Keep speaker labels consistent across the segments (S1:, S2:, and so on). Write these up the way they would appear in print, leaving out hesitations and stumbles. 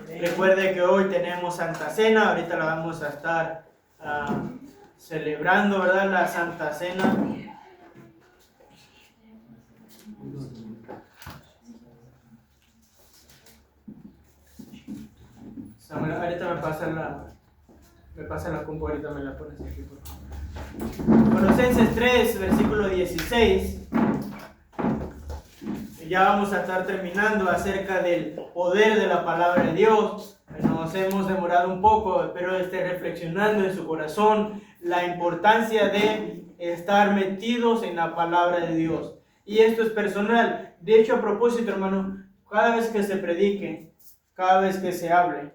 S1: Recuerde que hoy tenemos Santa Cena, ahorita la vamos a estar celebrando, ¿verdad? La Santa Cena. Samuel, ahorita me pasa la compu, ahorita me la pones aquí, por favor. Colosenses 3, versículo 16. Ya vamos a estar terminando acerca del poder de la palabra de Dios. Nos hemos demorado un poco, espero esté reflexionando en su corazón la importancia de estar metidos en la palabra de Dios. Y esto es personal. De hecho, a propósito, hermano, cada vez que se predique, cada vez que se hable,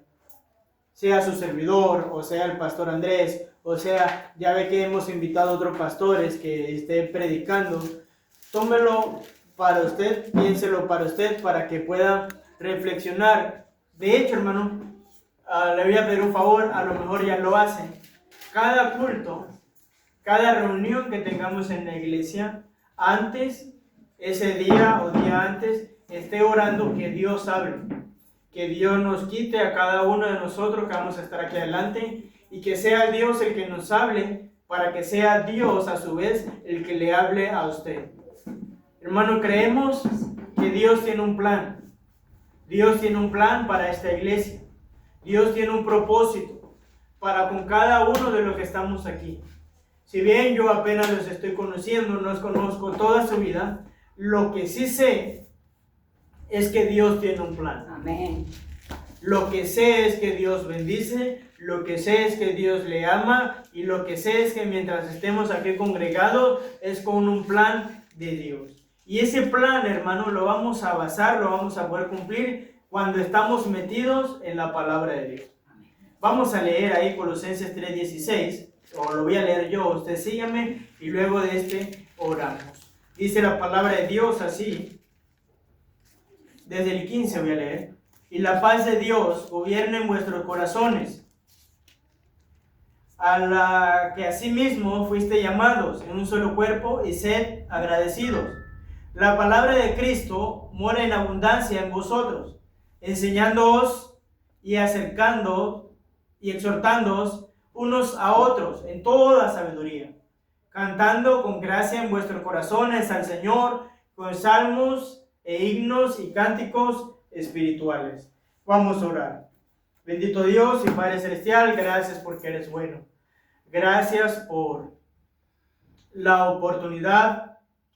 S1: sea su servidor, o sea el pastor Andrés, o sea, ya ve que hemos invitado a otros pastores que estén predicando, tómelo para usted, piénselo para usted, para que pueda reflexionar. De hecho, hermano, le voy a pedir un favor, a lo mejor ya lo hacen. Cada culto, cada reunión que tengamos en la iglesia, antes, ese día o día antes, esté orando que Dios hable. Que Dios nos quite a cada uno de nosotros que vamos a estar aquí adelante y que sea Dios el que nos hable, para que sea Dios a su vez el que le hable a usted. Hermano, creemos que Dios tiene un plan. Dios tiene un plan para esta iglesia. Dios tiene un propósito para con cada uno de los que estamos aquí. Si bien yo apenas los estoy conociendo, no los conozco toda su vida, lo que sí sé es que Dios tiene un plan.
S2: Amén.
S1: Lo que sé es que Dios bendice, lo que sé es que Dios le ama, y lo que sé es que mientras estemos aquí congregados es con un plan de Dios. Y ese plan, hermano, lo vamos a basar, lo vamos a poder cumplir cuando estamos metidos en la palabra de Dios. Vamos a leer ahí Colosenses 3:16, o lo voy a leer yo, usted sígame, y luego de este oramos. Dice la palabra de Dios así, desde el 15 voy a leer. Y la paz de Dios gobierne en vuestros corazones, a la que asimismo fuiste llamados en un solo cuerpo, y sed agradecidos. La palabra de Cristo mora en abundancia en vosotros, enseñándoos y acercando y exhortándoos unos a otros en toda sabiduría, cantando con gracia en vuestros corazones al Señor con salmos e himnos y cánticos espirituales. Vamos a orar. Bendito Dios y Padre Celestial, gracias porque eres bueno. Gracias por la oportunidad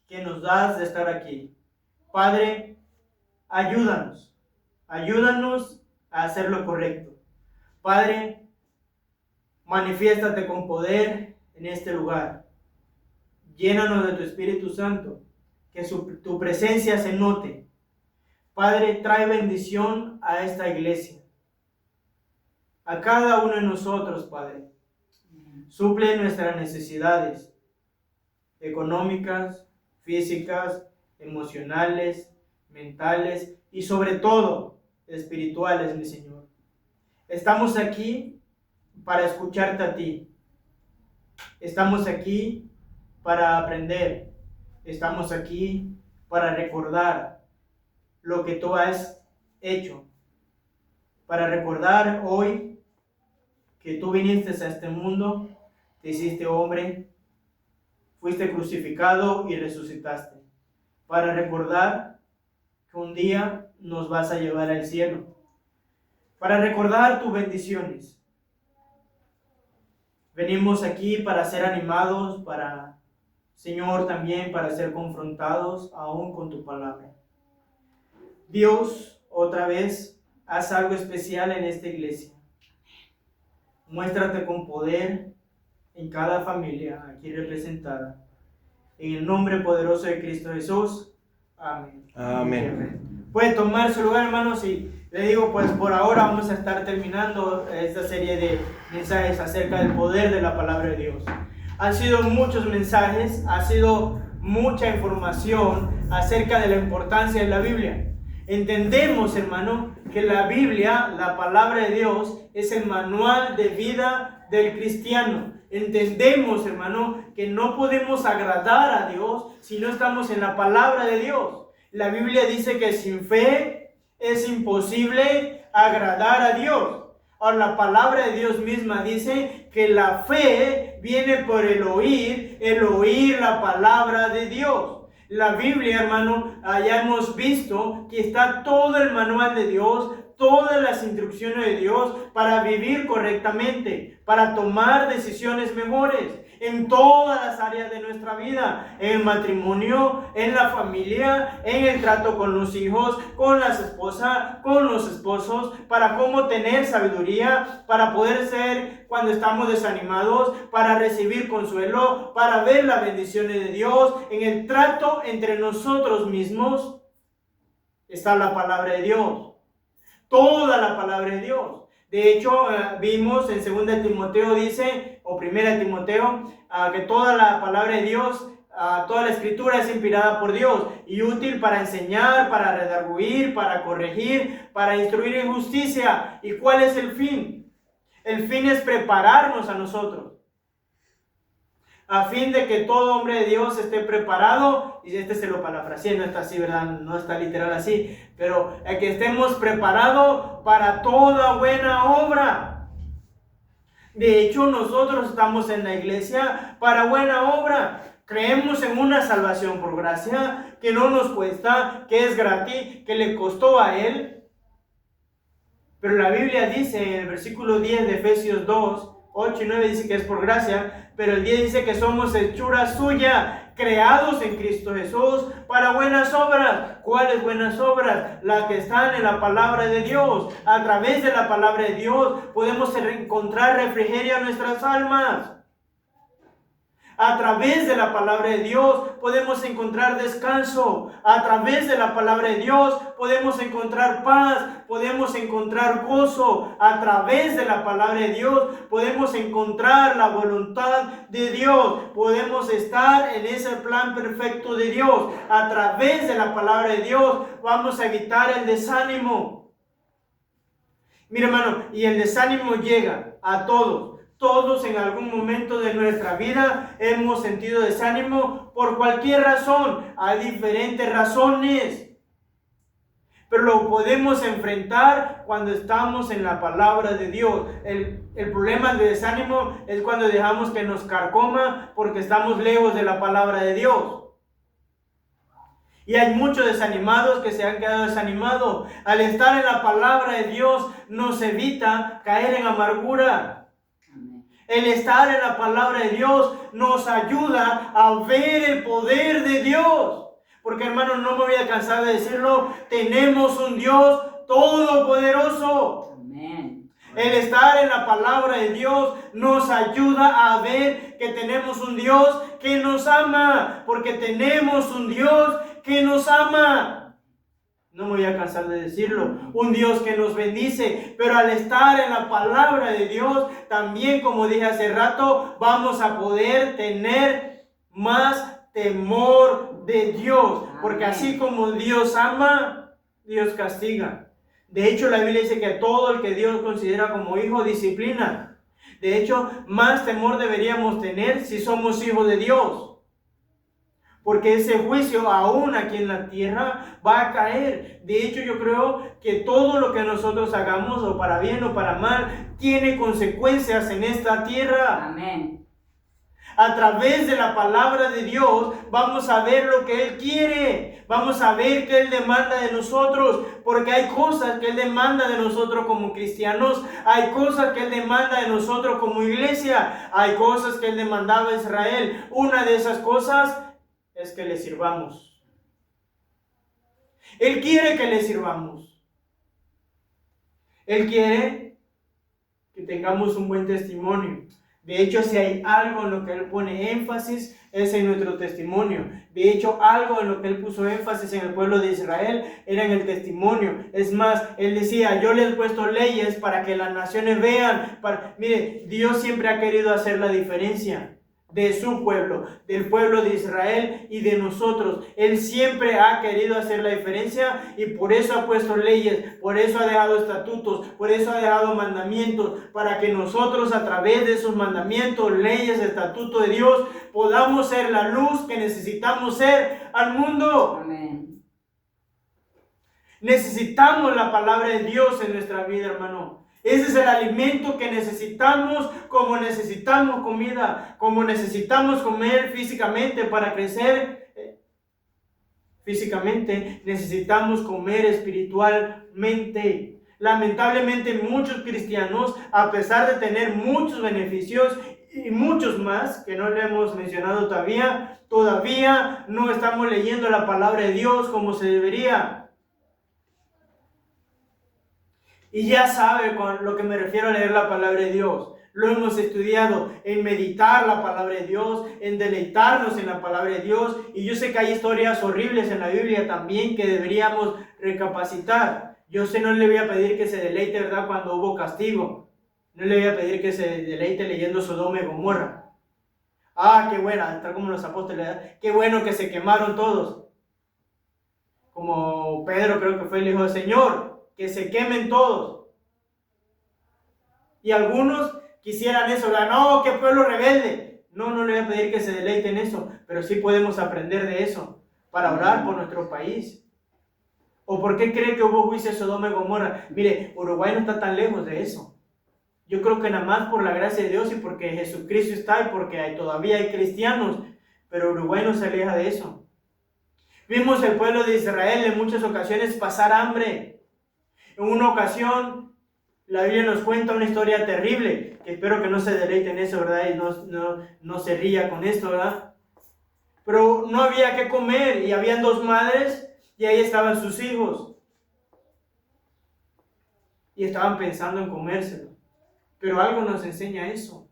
S1: que nos das de estar aquí. Padre, ayúdanos a hacer lo correcto. Padre, manifiéstate con poder en este lugar. Llénanos de tu Espíritu Santo, que tu presencia se note. Padre, trae bendición a esta iglesia, a cada uno de nosotros, Padre. Suple nuestras necesidades económicas, físicas, emocionales, mentales y sobre todo espirituales, mi Señor. Estamos aquí para escucharte a ti. Estamos aquí para aprender. Estamos aquí para recordar lo que tú has hecho. Para recordar hoy que tú viniste a este mundo, te hiciste hombre, fuiste crucificado y resucitaste. Para recordar que un día nos vas a llevar al cielo. Para recordar tus bendiciones. Venimos aquí para ser animados, para, Señor, también para ser confrontados aún con tu palabra. Dios, otra vez, haz algo especial en esta iglesia. Muéstrate con poder en cada familia aquí representada. En el nombre poderoso de Cristo Jesús. Amén.
S3: Amén.
S1: Pueden tomar su lugar, hermanos, y le digo, pues por ahora vamos a estar terminando esta serie de mensajes acerca del poder de la palabra de Dios. Han sido muchos mensajes, ha sido mucha información acerca de la importancia de la Biblia. Entendemos, hermano, que la Biblia, la palabra de Dios, es el manual de vida del cristiano. Entendemos, hermano, que no podemos agradar a Dios si no estamos en la palabra de Dios. La Biblia dice que sin fe es imposible agradar a Dios. Ahora, la palabra de Dios misma dice que la fe viene por el oír la palabra de Dios. La Biblia, hermano, ya hemos visto que está todo el manual de Dios, todas las instrucciones de Dios para vivir correctamente, para tomar decisiones mejores en todas las áreas de nuestra vida, en el matrimonio, en la familia, en el trato con los hijos, con las esposas, con los esposos, para cómo tener sabiduría, para poder ser cuando estamos desanimados, para recibir consuelo, para ver las bendiciones de Dios, en el trato entre nosotros mismos. Está la palabra de Dios, toda la palabra de Dios. De hecho, vimos en 2 Timoteo dice, o 1 Timoteo, que toda la palabra de Dios, toda la escritura es inspirada por Dios y útil para enseñar, para redarguir, para corregir, para instruir en justicia. ¿Y cuál es el fin? El fin es prepararnos a nosotros, a fin de que todo hombre de Dios esté preparado, y se lo parafraseé, no está así, ¿verdad? No está literal así, pero que estemos preparados para toda buena obra. De hecho, nosotros estamos en la iglesia para buena obra. Creemos en una salvación por gracia, que no nos cuesta, que es gratis, que le costó a Él. Pero la Biblia dice en el versículo 10 de Efesios 2, 8 y 9 dice que es por gracia, pero el 10 dice que somos hechura suya, creados en Cristo Jesús para buenas obras. ¿Cuáles buenas obras? Las que están en la palabra de Dios. A través de la palabra de Dios podemos encontrar refrigerio a nuestras almas. A través de la palabra de Dios podemos encontrar descanso. A través de la palabra de Dios podemos encontrar paz, podemos encontrar gozo. A través de la palabra de Dios podemos encontrar la voluntad de Dios. Podemos estar en ese plan perfecto de Dios. A través de la palabra de Dios vamos a evitar el desánimo. Mira, hermano, y el desánimo llega a todos. Todos en algún momento de nuestra vida hemos sentido desánimo por cualquier razón. Hay diferentes razones, pero lo podemos enfrentar cuando estamos en la palabra de Dios. El problema de desánimo es cuando dejamos que nos carcoma porque estamos lejos de la palabra de Dios. Y hay muchos desanimados que se han quedado desanimados. Al estar en la palabra de Dios nos evita caer en amargura. El estar en la palabra de Dios nos ayuda a ver el poder de Dios. Porque, hermanos, no me voy a cansar de decirlo, tenemos un Dios todopoderoso. Amén. El estar en la palabra de Dios nos ayuda a ver que tenemos un Dios que nos ama. Porque tenemos un Dios que nos ama. No me voy a cansar de decirlo. Un Dios que nos bendice. Pero al estar en la palabra de Dios, también, como dije hace rato, vamos a poder tener más temor de Dios. Porque así como Dios ama, Dios castiga. De hecho, la Biblia dice que todo el que Dios considera como hijo disciplina. De hecho, más temor deberíamos tener si somos hijos de Dios. Porque ese juicio aún aquí en la tierra va a caer. De hecho, yo creo que todo lo que nosotros hagamos, o para bien o para mal, tiene consecuencias en esta tierra. Amén. A través de la palabra de Dios vamos a ver lo que Él quiere. Vamos a ver qué Él demanda de nosotros. Porque hay cosas que Él demanda de nosotros como cristianos. Hay cosas que Él demanda de nosotros como iglesia. Hay cosas que Él demandaba a Israel. Una de esas cosas es que le sirvamos. Él quiere que le sirvamos. Él quiere que tengamos un buen testimonio. De hecho, si hay algo en lo que Él pone énfasis, es en nuestro testimonio. De hecho, algo en lo que Él puso énfasis en el pueblo de Israel era en el testimonio. Es más, Él decía, yo les he puesto leyes para que las naciones vean. Mire, Dios siempre ha querido hacer la diferencia de su pueblo, del pueblo de Israel y de nosotros. Él siempre ha querido hacer la diferencia y por eso ha puesto leyes, por eso ha dejado estatutos, por eso ha dejado mandamientos, para que nosotros a través de esos mandamientos, leyes, estatutos de Dios, podamos ser la luz que necesitamos ser al mundo. Amén. Necesitamos la palabra de Dios en nuestra vida, hermano. Ese es el alimento que necesitamos, como necesitamos comida, como necesitamos comer físicamente para crecer físicamente, necesitamos comer espiritualmente. Lamentablemente muchos cristianos, a pesar de tener muchos beneficios y muchos más que no le hemos mencionado todavía no estamos leyendo la palabra de Dios como se debería. Y ya sabe con lo que me refiero a leer la palabra de Dios. Lo hemos estudiado en meditar la palabra de Dios, en deleitarnos en la palabra de Dios. Y yo sé que hay historias horribles en la Biblia también que deberíamos recapacitar. Yo sé, no le voy a pedir que se deleite, ¿verdad?, cuando hubo castigo. No le voy a pedir que se deleite leyendo Sodoma y Gomorra. Ah, qué buena, tal como los apóstoles, ¿verdad? Qué bueno que se quemaron todos. Como Pedro creo que fue, le dijo, Señor, que se quemen todos. Y algunos quisieran eso, ¿verdad? No, qué pueblo rebelde. No le voy a pedir que se deleite en eso, pero sí podemos aprender de eso para orar por nuestro país. ¿O por qué cree que hubo juicio de Sodoma y Gomorra? Mire, Uruguay no está tan lejos de eso. Yo creo que nada más por la gracia de Dios y porque Jesucristo está y porque todavía hay cristianos, pero Uruguay no se aleja de eso. Vimos el pueblo de Israel en muchas ocasiones pasar hambre. En una ocasión, la Biblia nos cuenta una historia terrible, que espero que no se deleite en eso, ¿verdad? Y no se ría con esto, ¿verdad? Pero no había que comer y habían dos madres y ahí estaban sus hijos. Y estaban pensando en comérselo. Pero algo nos enseña eso.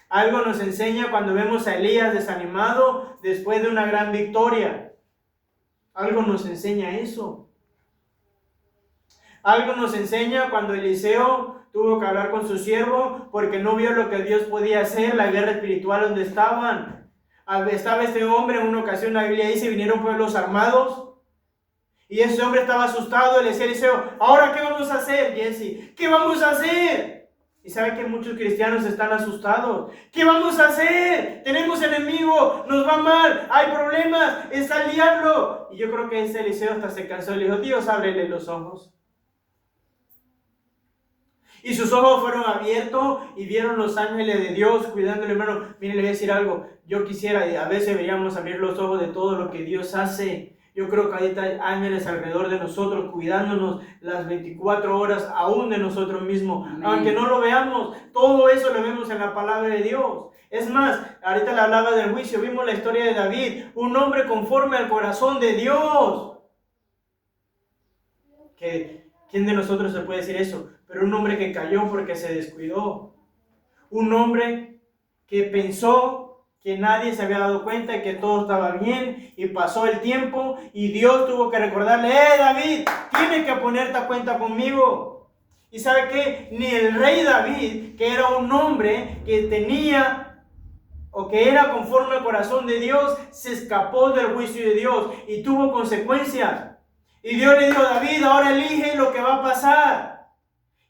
S1: Algo nos enseña cuando vemos a Elías desanimado después de una gran victoria. Algo nos enseña eso. Algo nos enseña cuando Eliseo tuvo que hablar con su siervo porque no vio lo que Dios podía hacer, la guerra espiritual donde estaban. Estaba este hombre, en una ocasión la Biblia dice, vinieron pueblos armados y ese hombre estaba asustado. Le decía a Eliseo, ¿ahora qué vamos a hacer, Jesse? ¿Qué vamos a hacer? Y sabe que muchos cristianos están asustados. ¿Qué vamos a hacer? Tenemos enemigo, nos va mal, hay problemas, está el diablo. Y yo creo que ese Eliseo hasta se cansó y le dijo, Dios, ábrele los ojos. Y sus ojos fueron abiertos y vieron los ángeles de Dios cuidándole, hermano. Mire, le voy a decir algo. Yo quisiera, a veces deberíamos abrir los ojos de todo lo que Dios hace. Yo creo que ahorita hay ángeles alrededor de nosotros cuidándonos las 24 horas aún de nosotros mismos. Amén. Aunque no lo veamos, todo eso lo vemos en la palabra de Dios. Es más, ahorita le hablaba del juicio, vimos la historia de David, un hombre conforme al corazón de Dios. ¿Quién de nosotros se puede decir eso? Pero un hombre que cayó porque se descuidó. Un hombre que pensó que nadie se había dado cuenta y que todo estaba bien y pasó el tiempo y Dios tuvo que recordarle, David, tienes que ponerte a cuenta conmigo. Y ¿sabe qué? Ni el rey David, que era un hombre que tenía o que era conforme al corazón de Dios, se escapó del juicio de Dios y tuvo consecuencias. Y Dios le dijo, David, ahora elige lo que va a pasar.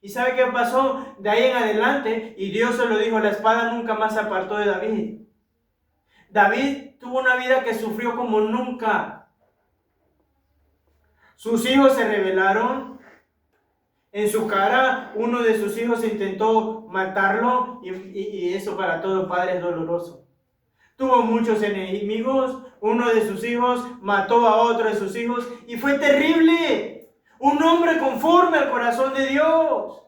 S1: ¿Y sabe qué pasó? De ahí en adelante, y Dios se lo dijo, la espada nunca más se apartó de David. David tuvo una vida que sufrió como nunca. Sus hijos se rebelaron. En su cara, uno de sus hijos intentó matarlo, y eso para todo padre es doloroso. Tuvo muchos enemigos, uno de sus hijos mató a otro de sus hijos, y fue terrible. Un hombre conforme al corazón de Dios.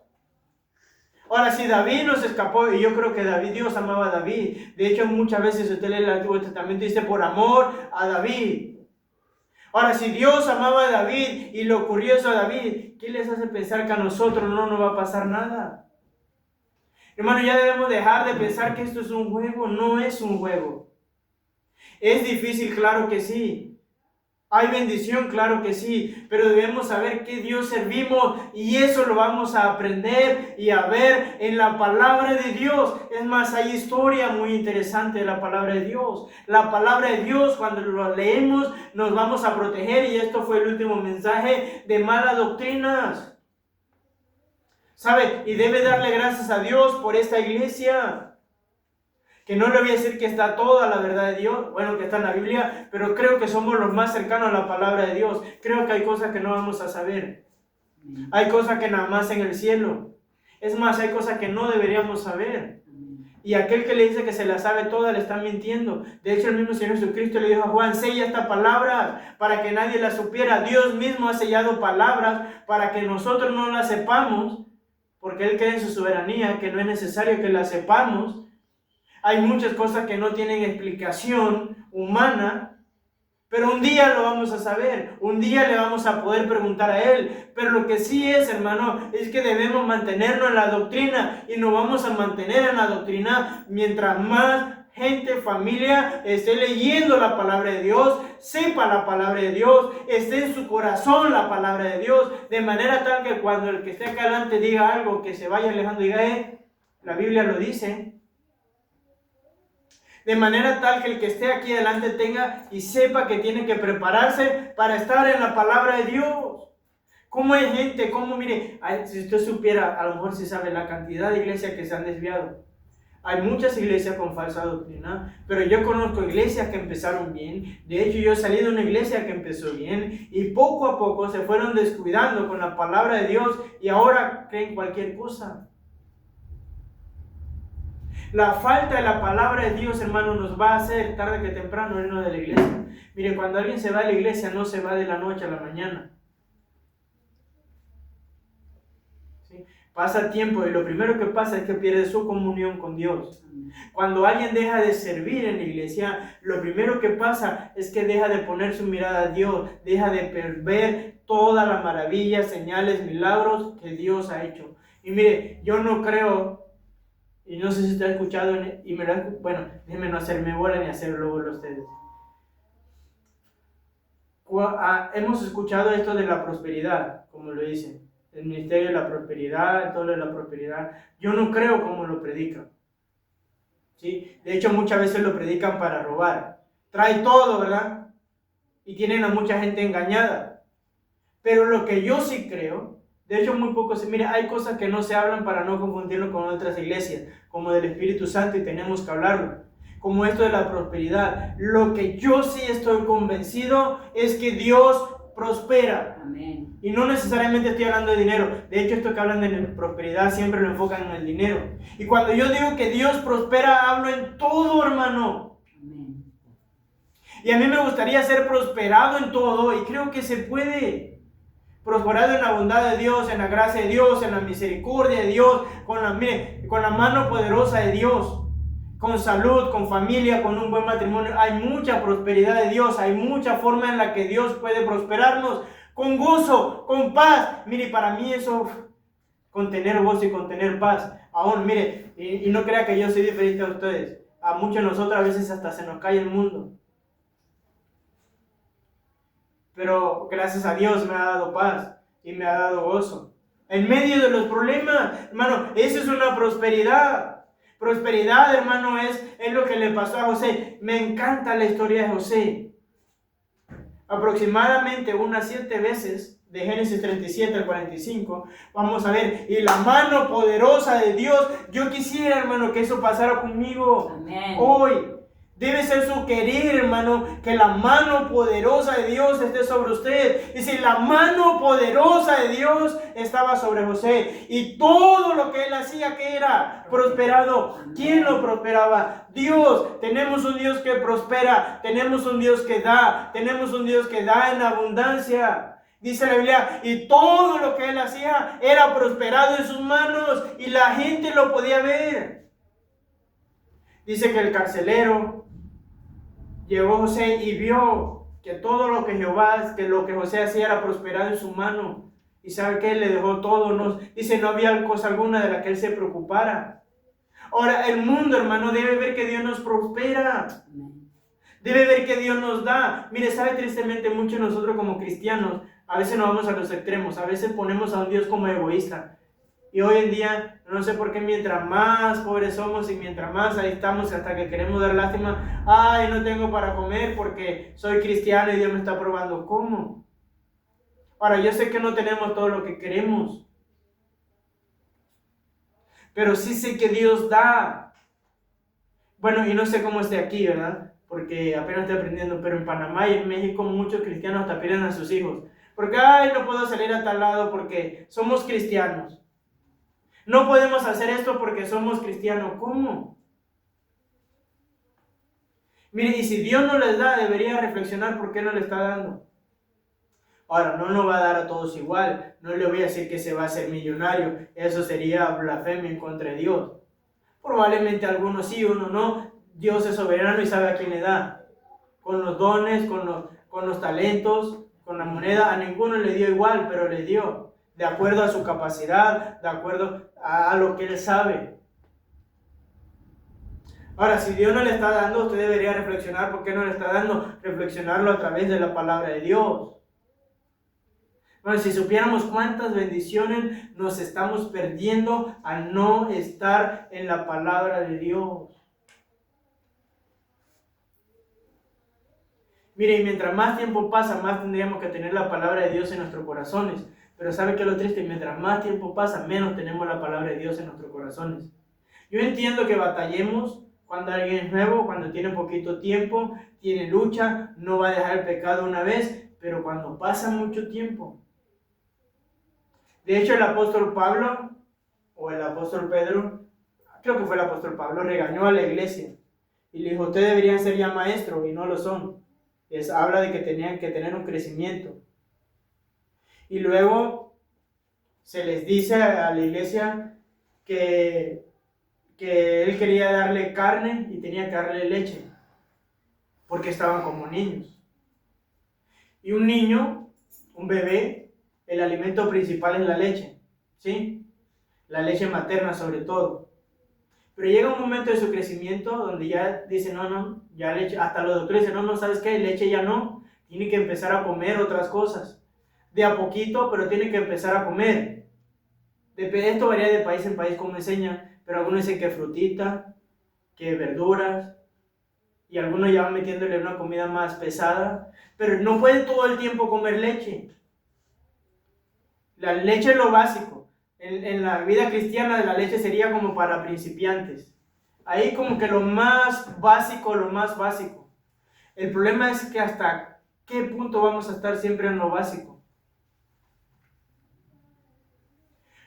S1: Ahora, si David no se escapó, y yo creo que Dios amaba a David. De hecho, muchas veces usted lee el Antiguo Testamento y dice por amor a David. Ahora, si Dios amaba a David y le ocurrió eso a David, ¿qué les hace pensar que a nosotros no nos va a pasar nada? Hermano, ya debemos dejar de pensar que esto es un juego. No es un juego. ¿Es difícil? Claro que sí. ¿Hay bendición? Claro que sí, pero debemos saber qué Dios servimos y eso lo vamos a aprender y a ver en la palabra de Dios. Es más, hay historia muy interesante de la palabra de Dios. La palabra de Dios, cuando lo leemos, nos vamos a proteger, y esto fue el último mensaje, de malas doctrinas. ¿Sabe? Y debe darle gracias a Dios por esta iglesia, que no le voy a decir que está toda la verdad de Dios, bueno, que está en la Biblia, pero creo que somos los más cercanos a la palabra de Dios. Creo que hay cosas que no vamos a saber. Hay cosas que nada más en el cielo. Es más, hay cosas que no deberíamos saber. Y aquel que le dice que se la sabe toda le está mintiendo. De hecho, el mismo Señor Jesucristo le dijo a Juan: sella esta palabra para que nadie la supiera. Dios mismo ha sellado palabras para que nosotros no las sepamos, porque Él cree en su soberanía, que no es necesario que las sepamos. Hay muchas cosas que no tienen explicación humana, pero un día lo vamos a saber, un día le vamos a poder preguntar a Él. Pero lo que sí es, hermano, es que debemos mantenernos en la doctrina, y nos vamos a mantener en la doctrina mientras más gente, familia, esté leyendo la palabra de Dios, sepa la palabra de Dios, esté en su corazón la palabra de Dios, de manera tal que cuando el que esté acá adelante diga algo, que se vaya alejando y diga: la Biblia lo dice. De manera tal que el que esté aquí adelante tenga y sepa que tiene que prepararse para estar en la palabra de Dios. ¿Cómo hay gente? ¿Cómo? Mire, si usted supiera, a lo mejor si sabe la cantidad de iglesias que se han desviado. Hay muchas iglesias con falsa doctrina, pero yo conozco iglesias que empezaron bien. De hecho, yo salí de una iglesia que empezó bien y poco a poco se fueron descuidando con la palabra de Dios y ahora creen cualquier cosa. La falta de la palabra de Dios, hermano, nos va a hacer tarde que temprano irnos de la iglesia. Mire, cuando alguien se va de la iglesia, no se va de la noche a la mañana. ¿Sí? Pasa tiempo y lo primero que pasa es que pierde su comunión con Dios. Cuando alguien deja de servir en la iglesia, lo primero que pasa es que deja de poner su mirada a Dios, deja de ver todas las maravillas, señales, milagros que Dios ha hecho. Y mire, yo no creo... Y no sé si usted ha escuchado, bueno, déjenme no hacerme bola ni hacerlo bola ustedes. Hemos escuchado esto de la prosperidad, como lo dicen. El ministerio de la prosperidad, todo lo de la prosperidad. Yo no creo como lo predican. ¿Sí? De hecho, muchas veces lo predican para robar. Trae todo, ¿verdad? Y tienen a mucha gente engañada. Pero lo que yo sí creo... De hecho, muy poco se... Mira, hay cosas que no se hablan para no confundirlo con otras iglesias, como del Espíritu Santo, y tenemos que hablarlo. Como esto de la prosperidad. Lo que yo sí estoy convencido es que Dios prospera.
S2: Amén.
S1: Y no necesariamente estoy hablando de dinero. De hecho, esto que hablan de prosperidad siempre lo enfocan en el dinero. Y cuando yo digo que Dios prospera, hablo en todo, hermano.
S2: Amén.
S1: Y a mí me gustaría ser prosperado en todo, y creo que se puede. Prosperado en la bondad de Dios, en la gracia de Dios, en la misericordia de Dios, con la mano poderosa de Dios, con salud, con familia, con un buen matrimonio. Hay mucha prosperidad de Dios, hay mucha forma en la que Dios puede prosperarnos, con gozo, con paz. Mire, para mí eso, con tener gozo y con tener paz, aún, mire, y no crea que yo soy diferente a ustedes. A muchos de nosotros a veces hasta se nos cae el mundo. Pero gracias a Dios me ha dado paz y me ha dado gozo. En medio de los problemas, hermano, eso es una prosperidad. Prosperidad, hermano, es lo que le pasó a José. Me encanta la historia de José. Aproximadamente unas 7 veces, de Génesis 37 al 45, vamos a ver, y la mano poderosa de Dios. Yo quisiera, hermano, que eso pasara conmigo.
S2: Amén.
S1: Hoy. Debe ser su querer, hermano, que la mano poderosa de Dios esté sobre usted. Y si la mano poderosa de Dios estaba sobre José, y todo lo que él hacía, ¿qué era? Prosperado. ¿Quién lo prosperaba? Dios. Tenemos un Dios que prospera, tenemos un Dios que da, tenemos un Dios que da en abundancia. Dice la Biblia, y todo lo que él hacía era prosperado en sus manos, y la gente lo podía ver. Dice que el carcelero llegó a José y vio que todo lo que lo que José hacía era prosperado en su mano. Y sabe que él le dejó todo. Dice, no había cosa alguna de la que él se preocupara. Ahora, el mundo, hermano, debe ver que Dios nos prospera. Debe ver que Dios nos da. Mire, sabe, tristemente muchos de nosotros como cristianos, a veces nos vamos a los extremos. A veces ponemos a un Dios como egoísta. Y hoy en día, no sé por qué, mientras más pobres somos y mientras más ahí estamos hasta que queremos dar lástima, ay, no tengo para comer porque soy cristiano y Dios me está probando. ¿Cómo? Ahora, yo sé que no tenemos todo lo que queremos, pero sí sé que Dios da. Bueno, y no sé cómo esté aquí, ¿verdad? Porque apenas estoy aprendiendo, pero en Panamá y en México muchos cristianos hasta piden a sus hijos. Porque, ay, no puedo salir a tal lado porque somos cristianos. No podemos hacer esto porque somos cristianos. ¿Cómo? Mire, y si Dios no les da, debería reflexionar por qué no le está dando. Ahora, no nos va a dar a todos igual. No le voy a decir que se va a hacer millonario. Eso sería blasfemia en contra de Dios. Probablemente algunos sí, uno no. Dios es soberano y sabe a quién le da. Con los dones, con los talentos, con la moneda, a ninguno le dio igual, pero le dio. De acuerdo a su capacidad, de acuerdo a lo que él sabe. Ahora, si Dios no le está dando, usted debería reflexionar por qué no le está dando. Reflexionarlo a través de la palabra de Dios. Bueno, si supiéramos cuántas bendiciones nos estamos perdiendo al no estar en la palabra de Dios. Mire, y mientras más tiempo pasa, más tendríamos que tener la palabra de Dios en nuestros corazones. Pero ¿sabe qué es lo triste? Mientras más tiempo pasa, menos tenemos la palabra de Dios en nuestros corazones. Yo entiendo que batallemos cuando alguien es nuevo, cuando tiene poquito tiempo, tiene lucha, no va a dejar el pecado una vez, pero cuando pasa mucho tiempo. De hecho, el apóstol Pablo, o el apóstol Pedro, creo que fue el apóstol Pablo, regañó a la iglesia y le dijo, ustedes deberían ser ya maestros y no lo son. Habla de que tenían que tener un crecimiento. Y luego se les dice a la iglesia que él quería darle carne y tenía que darle leche, porque estaban como niños. Y un niño, un bebé, el alimento principal es la leche, ¿sí? La leche materna sobre todo. Pero llega un momento de su crecimiento donde ya dice, no, ya leche, hasta los doctores dicen, no, ¿sabes qué? Leche ya no, tiene que empezar a comer otras cosas. De a poquito, pero tiene que empezar a comer. Esto varía de país en país como enseña, pero algunos dicen que frutita, que verduras, y algunos ya van metiéndole una comida más pesada, pero no puede todo el tiempo comer leche. La leche es lo básico. En la vida cristiana la leche sería como para principiantes. Ahí como que lo más básico, lo más básico. El problema es que hasta qué punto vamos a estar siempre en lo básico.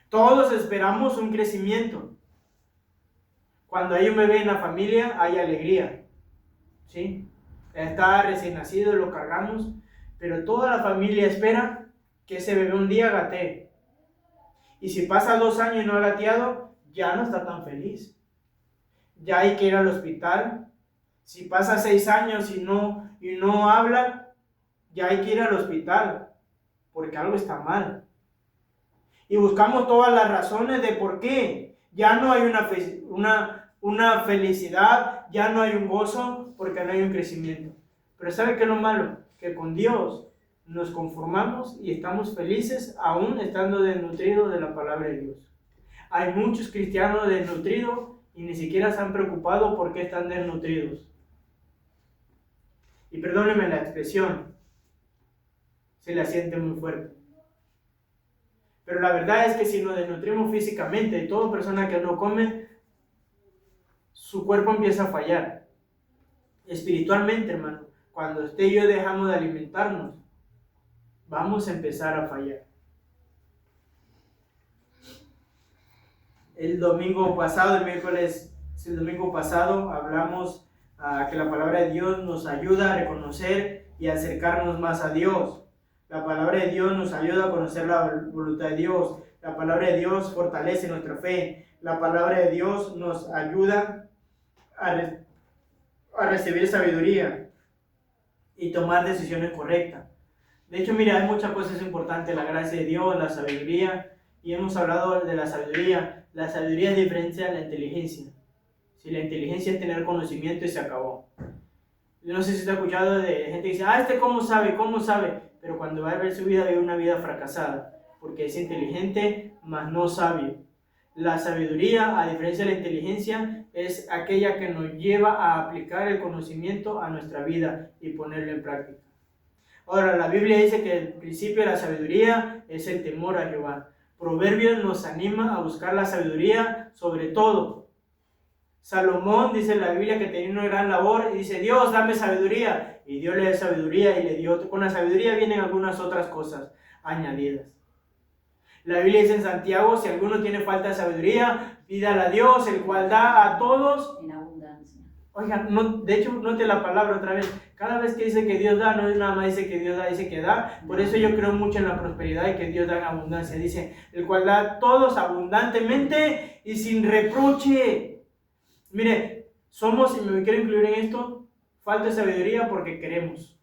S1: Todos esperamos un crecimiento. Cuando hay un bebé en la familia hay alegría, ¿sí? Está recién nacido, lo cargamos, pero toda la familia espera que ese bebé un día gatee. Y si pasa 2 años y no ha gateado, ya no está tan feliz. Ya hay que ir al hospital. Si pasa 6 años y no habla, ya hay que ir al hospital, porque algo está mal. Y buscamos todas las razones de por qué. Ya no hay una felicidad, ya no hay un gozo, porque no hay un crecimiento. Pero ¿sabe qué es lo malo? Que con Dios nos conformamos y estamos felices aún estando desnutridos de la palabra de Dios. Hay muchos cristianos desnutridos y ni siquiera se han preocupado por qué están desnutridos. Y perdónenme la expresión, se la siente muy fuerte. Pero la verdad es que si nos desnutrimos físicamente, toda persona que no come, su cuerpo empieza a fallar. Espiritualmente, hermano, cuando usted y yo dejamos de alimentarnos, vamos a empezar a fallar. El domingo pasado, el domingo pasado, hablamos que la palabra de Dios nos ayuda a reconocer y acercarnos más a Dios. La palabra de Dios nos ayuda a conocer la voluntad de Dios. La palabra de Dios fortalece nuestra fe. La palabra de Dios nos ayuda a recibir sabiduría y tomar decisiones correctas. De hecho, mira, hay muchas cosas importantes, la gracia de Dios, la sabiduría, y hemos hablado de la sabiduría. La sabiduría es diferente a la inteligencia. Si la inteligencia es tener conocimiento y se acabó. Yo no sé si te has escuchado de gente que dice, ¿cómo sabe? Pero cuando va a ver su vida, vive una vida fracasada, porque es inteligente, mas no sabio. La sabiduría, a diferencia de la inteligencia, es aquella que nos lleva a aplicar el conocimiento a nuestra vida y ponerlo en práctica. Ahora, la Biblia dice que el principio de la sabiduría es el temor a Jehová. Proverbios nos anima a buscar la sabiduría sobre todo. Salomón, dice la Biblia, que tenía una gran labor y dice, Dios, dame sabiduría. Y Dios le dio sabiduría y le dio, con la sabiduría vienen algunas otras cosas añadidas. La Biblia dice en Santiago, si alguno tiene falta de sabiduría, pídala a Dios, el cual da a todos
S2: en abundancia.
S1: Oigan, no, de hecho, note la palabra otra vez. Cada vez que dice que Dios da, no es nada más dice que Dios da, dice que da. Por eso yo creo mucho en la prosperidad y que Dios da en abundancia. Dice, el cual da a todos abundantemente y sin reproche. Mire, somos, y me quiero incluir en esto, falta de sabiduría porque queremos.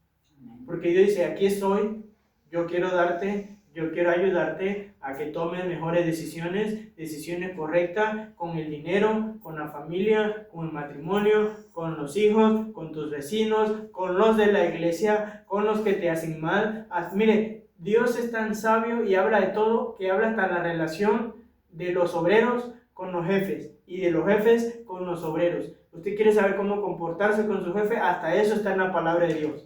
S1: Porque Dios dice, aquí estoy, yo quiero darte, yo quiero ayudarte a que tomes mejores decisiones correctas con el dinero, con la familia, con el matrimonio, con los hijos, con tus vecinos, con los de la iglesia, con los que te hacen mal. Mire, Dios es tan sabio y habla de todo, que habla hasta la relación de los obreros con los jefes y de los jefes con los obreros. Usted quiere saber cómo comportarse con su jefe, hasta eso está en la palabra de Dios.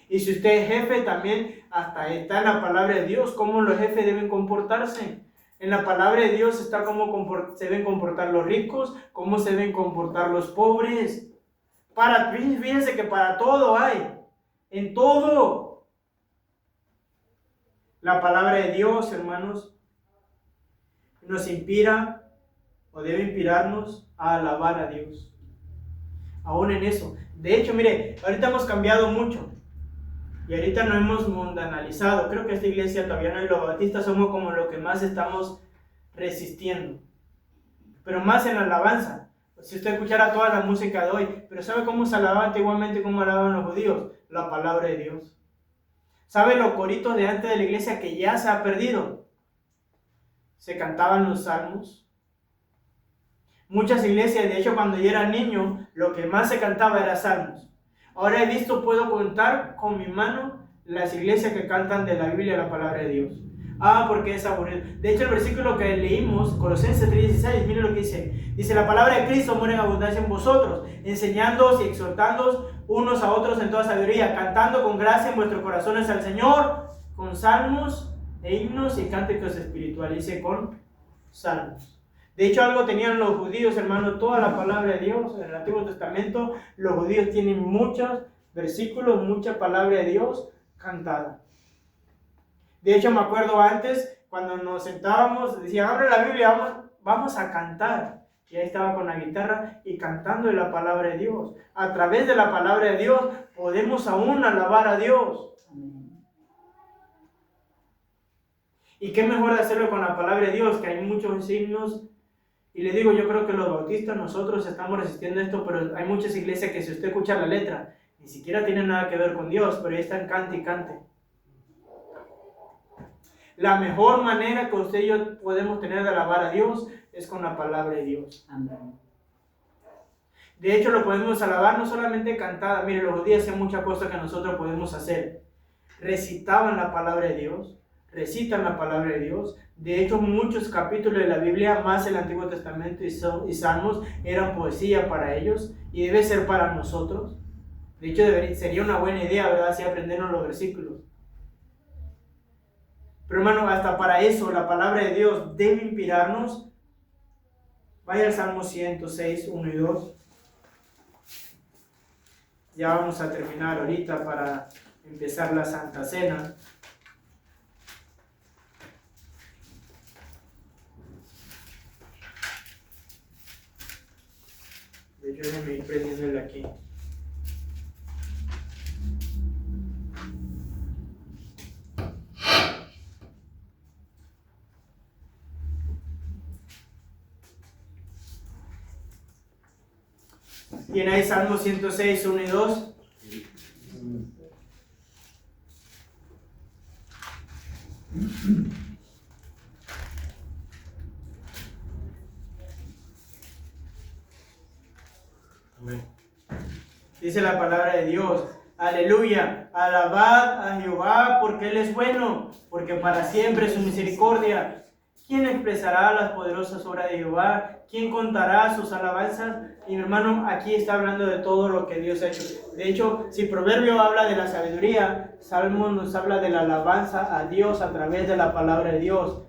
S1: Y si usted es jefe, también hasta está en la palabra de Dios, cómo los jefes deben comportarse. En la palabra de Dios está cómo se deben comportar los ricos, cómo se deben comportar los pobres. Fíjense que para todo hay, en todo. La palabra de Dios, hermanos, nos inspira o debe inspirarnos a alabar a Dios. Aún en eso. De hecho, mire, ahorita hemos cambiado mucho. Y ahorita no hemos mundanalizado. Creo que esta iglesia todavía no, y los bautistas somos como lo que más estamos resistiendo. Pero más en la alabanza. Si usted escuchara toda la música de hoy, pero ¿sabe cómo se alababa antiguamente, cómo alababan los judíos? La palabra de Dios. ¿Sabe los coritos de antes de la iglesia que ya se ha perdido? Se cantaban los salmos. Muchas iglesias, de hecho, cuando yo era niño, lo que más se cantaba era salmos. Ahora puedo contar con mi mano las iglesias que cantan de la Biblia la palabra de Dios. Porque es aburrido. De hecho, el versículo que leímos, Colosenses 3:16, mire lo que dice. Dice, la palabra de Cristo muere en abundancia en vosotros, enseñándoos y exhortándoos unos a otros en toda sabiduría, cantando con gracia en vuestros corazones al Señor, con salmos e himnos y cánticos espirituales. Dice, con salmos. De hecho, algo tenían los judíos, hermano, toda la palabra de Dios. En el Antiguo Testamento, los judíos tienen muchos versículos, mucha palabra de Dios cantada. De hecho, me acuerdo antes, cuando nos sentábamos, decían, abre la Biblia, vamos a cantar. Y ahí estaba con la guitarra y cantando de la palabra de Dios. A través de la palabra de Dios, podemos aún alabar a Dios. Y qué mejor hacerlo con la palabra de Dios, que hay muchos signos. Y le digo, yo creo que los bautistas, nosotros estamos resistiendo esto, pero hay muchas iglesias que si usted escucha la letra, ni siquiera tiene nada que ver con Dios, pero ahí están cante y cante. La mejor manera que usted y yo podemos tener de alabar a Dios es con la palabra de Dios.
S2: Amén.
S1: De hecho, lo podemos alabar no solamente cantada. Mire, los judíos hacían muchas cosas que nosotros podemos hacer. Recitaban la palabra de Dios, recitan la palabra de Dios. De hecho, muchos capítulos de la Biblia, más el Antiguo Testamento y Salmos, eran poesía para ellos y debe ser para nosotros. De hecho, sería una buena idea, ¿verdad?, así aprendernos los versículos. Pero hermano, hasta para eso la palabra de Dios debe inspirarnos. Vaya al Salmo 106, 1 y 2. Ya vamos a terminar ahorita para empezar la Santa Cena. De hecho, déjenme ir prendiéndole aquí. ¿Tiene ahí Salmo 106, 1 y 2? Amén. Dice la palabra de Dios, aleluya, alabad a Jehová porque Él es bueno, porque para siempre es su misericordia. ¿Quién expresará las poderosas obras de Jehová? ¿Quién contará sus alabanzas? Y mi hermano, aquí está hablando de todo lo que Dios ha hecho. De hecho, si Proverbio habla de la sabiduría, Salmo nos habla de la alabanza a Dios a través de la palabra de Dios.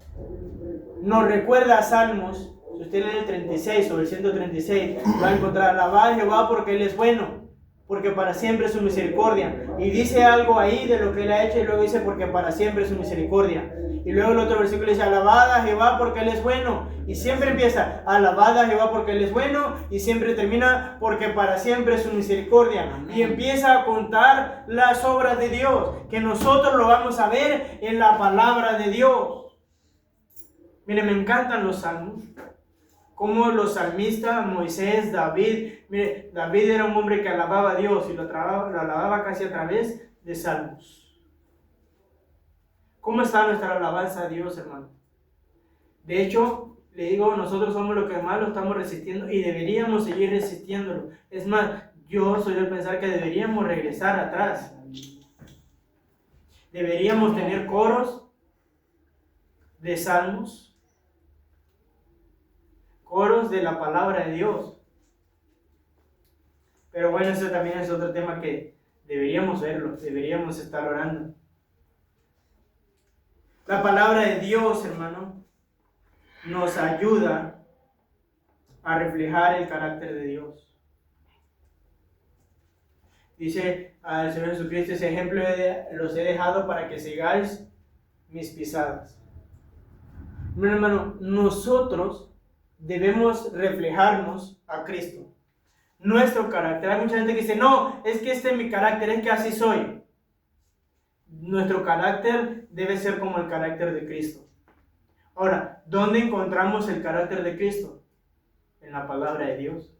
S1: Nos recuerda a Salmos, si usted lee el 36 o el 136, va a encontrar: alabad a Jehová porque Él es bueno, porque para siempre es su misericordia. Y dice algo ahí de lo que Él ha hecho, y luego dice: porque para siempre es su misericordia. Y luego el otro versículo dice: alabad a Jehová porque Él es bueno. Y siempre empieza: alabad a Jehová porque Él es bueno. Y siempre termina: porque para siempre es su misericordia. Amén. Y empieza a contar las obras de Dios, que nosotros lo vamos a ver en la palabra de Dios. Mire, me encantan los salmos. Como los salmistas, Moisés, David. Mire, David era un hombre que alababa a Dios y lo alababa casi a través de salmos. ¿Cómo está nuestra alabanza a Dios, hermano? De hecho, le digo, nosotros somos los que más lo estamos resistiendo y deberíamos seguir resistiéndolo. Es más, yo soy de pensar que deberíamos regresar atrás. Deberíamos tener coros de salmos, coros de la palabra de Dios. Pero bueno, eso también es otro tema que deberíamos verlo, deberíamos estar orando. La palabra de Dios, hermano, nos ayuda a reflejar el carácter de Dios. Dice al Señor Jesucristo: ese ejemplo los he dejado para que sigáis mis pisadas. Bueno, hermano, nosotros debemos reflejarnos a Cristo. Nuestro carácter. Hay mucha gente que dice: no, es que este es mi carácter, es que así soy. Nuestro carácter debe ser como el carácter de Cristo. Ahora, ¿dónde encontramos el carácter de Cristo? En la palabra de Dios.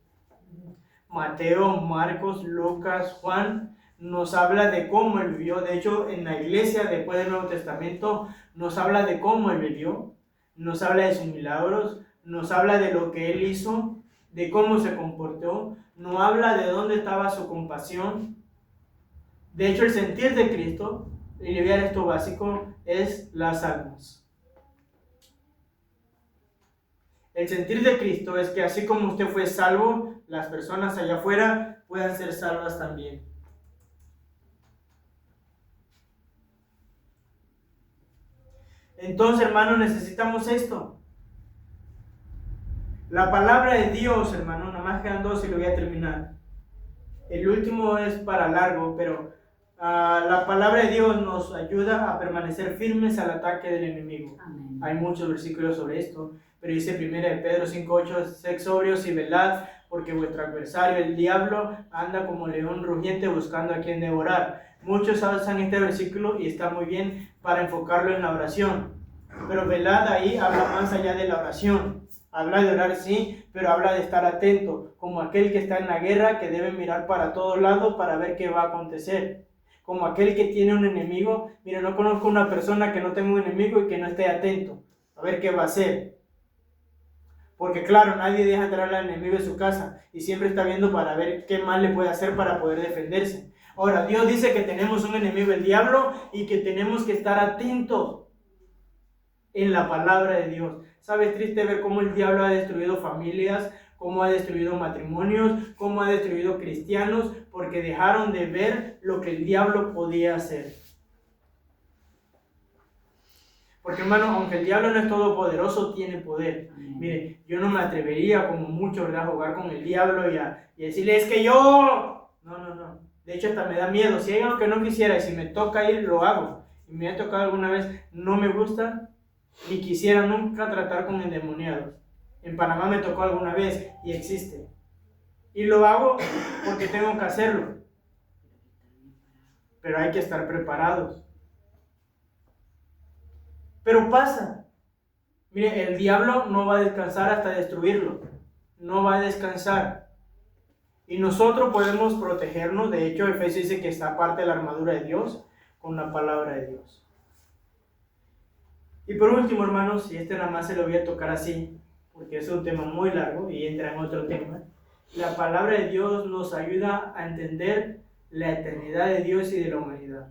S1: Mateo, Marcos, Lucas, Juan nos habla de cómo Él vivió. De hecho, en la iglesia después del Nuevo Testamento nos habla de cómo Él vivió. Nos habla de sus milagros, nos habla de lo que Él hizo, de cómo se comportó. Nos habla de dónde estaba su compasión. De hecho, el sentir de Cristo, y le voy a dar esto básico, es las almas. El sentir de Cristo es que así como usted fue salvo, las personas allá afuera puedan ser salvas también. Entonces, hermano, necesitamos esto. La palabra de Dios, hermano, nada más quedan dos y lo voy a terminar. El último es para largo, pero la palabra de Dios nos ayuda a permanecer firmes al ataque del enemigo. Amén. Hay muchos versículos sobre esto, pero dice 1 Pedro 5:8: sed sobrios y velad, porque vuestro adversario, el diablo, anda como león rugiente buscando a quien devorar. Muchos usan este versículo y está muy bien para enfocarlo en la oración. Pero velad ahí habla más allá de la oración. Habla de orar, sí, pero habla de estar atento, como aquel que está en la guerra, que debe mirar para todos lados para ver qué va a acontecer. Como aquel que tiene un enemigo. Mire, no conozco una persona que no tenga un enemigo y que no esté atento a ver qué va a hacer. Porque claro, nadie deja entrar al enemigo en su casa y siempre está viendo para ver qué mal le puede hacer para poder defenderse. Ahora, Dios dice que tenemos un enemigo, el diablo, y que tenemos que estar atentos en la palabra de Dios. ¿Sabes? Triste ver cómo el diablo ha destruido familias, cómo ha destruido matrimonios, cómo ha destruido cristianos, porque dejaron de ver lo que el diablo podía hacer. Porque, hermano, aunque el diablo no es todopoderoso, tiene poder. Mire, yo no me atrevería, como muchos, ¿verdad?, a jugar con el diablo y decirle: es que yo... No. De hecho, hasta me da miedo. Si hay algo que no quisiera y si me toca ir, lo hago. Y me ha tocado alguna vez, no me gusta, ni quisiera nunca tratar con endemoniados. En Panamá me tocó alguna vez y existe. Y lo hago porque tengo que hacerlo. Pero hay que estar preparados. Pero pasa. Mire, el diablo no va a descansar hasta destruirlo. No va a descansar. Y nosotros podemos protegernos. De hecho, Efesios dice que está parte de la armadura de Dios con la palabra de Dios. Y por último, hermanos, y este nada más se lo voy a tocar así, porque es un tema muy largo y entra en otro tema. La palabra de Dios nos ayuda a entender la eternidad de Dios y de la humanidad.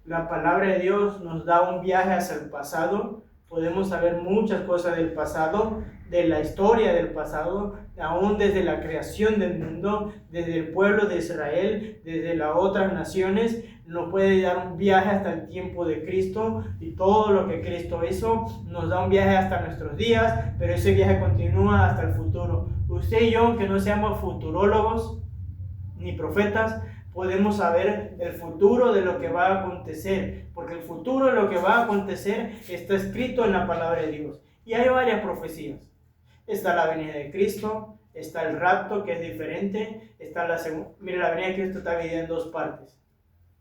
S1: La palabra de Dios nos da un viaje hacia el pasado, podemos saber muchas cosas del pasado, de la historia del pasado, aún desde la creación del mundo, desde el pueblo de Israel, desde las otras naciones. Nos puede dar un viaje hasta el tiempo de Cristo y todo lo que Cristo hizo. Nos da un viaje hasta nuestros días, pero ese viaje continúa hasta el futuro. Usted y yo, aunque no seamos futurólogos ni profetas, podemos saber el futuro de lo que va a acontecer, porque el futuro de lo que va a acontecer está escrito en la palabra de Dios. Y hay varias profecías. Está la venida de Cristo, está el rapto, que es diferente, está la segunda. Mire, la venida de Cristo está dividida en dos partes,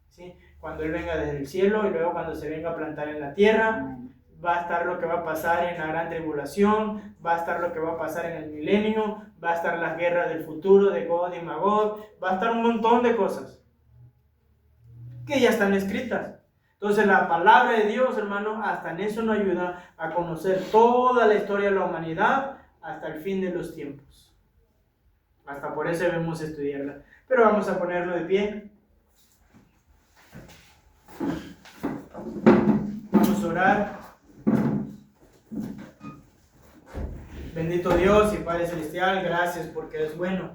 S1: ¿sí? Cuando Él venga desde el cielo y luego cuando se venga a plantar en la tierra. Va a estar lo que va a pasar en la gran tribulación, va a estar lo que va a pasar en el milenio, va a estar las guerras del futuro de Gog y Magog, va a estar un montón de cosas que ya están escritas. Entonces la palabra de Dios, hermano, hasta en eso nos ayuda a conocer toda la historia de la humanidad hasta el fin de los tiempos. Hasta por eso debemos estudiarla. Pero vamos a ponerlo de pie. Vamos a orar. Bendito Dios y Padre Celestial, gracias porque eres bueno.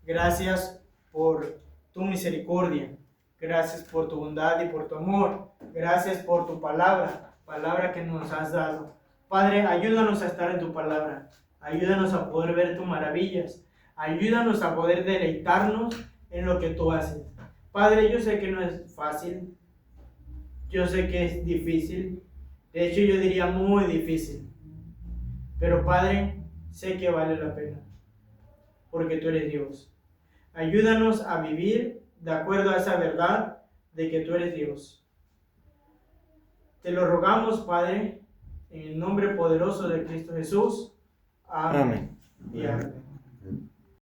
S1: Gracias por tu misericordia. Gracias por tu bondad y por tu amor. Gracias por tu palabra que nos has dado. Padre, ayúdanos a estar en tu palabra. Ayúdanos a poder ver tus maravillas. Ayúdanos a poder deleitarnos en lo que tú haces. Padre, yo sé que no es fácil. Yo sé que es difícil. De hecho, yo diría muy difícil. Pero Padre, sé que vale la pena, porque tú eres Dios. Ayúdanos a vivir de acuerdo a esa verdad de que tú eres Dios. Te lo rogamos, Padre, en el nombre poderoso de Cristo Jesús. Amén. Y amén.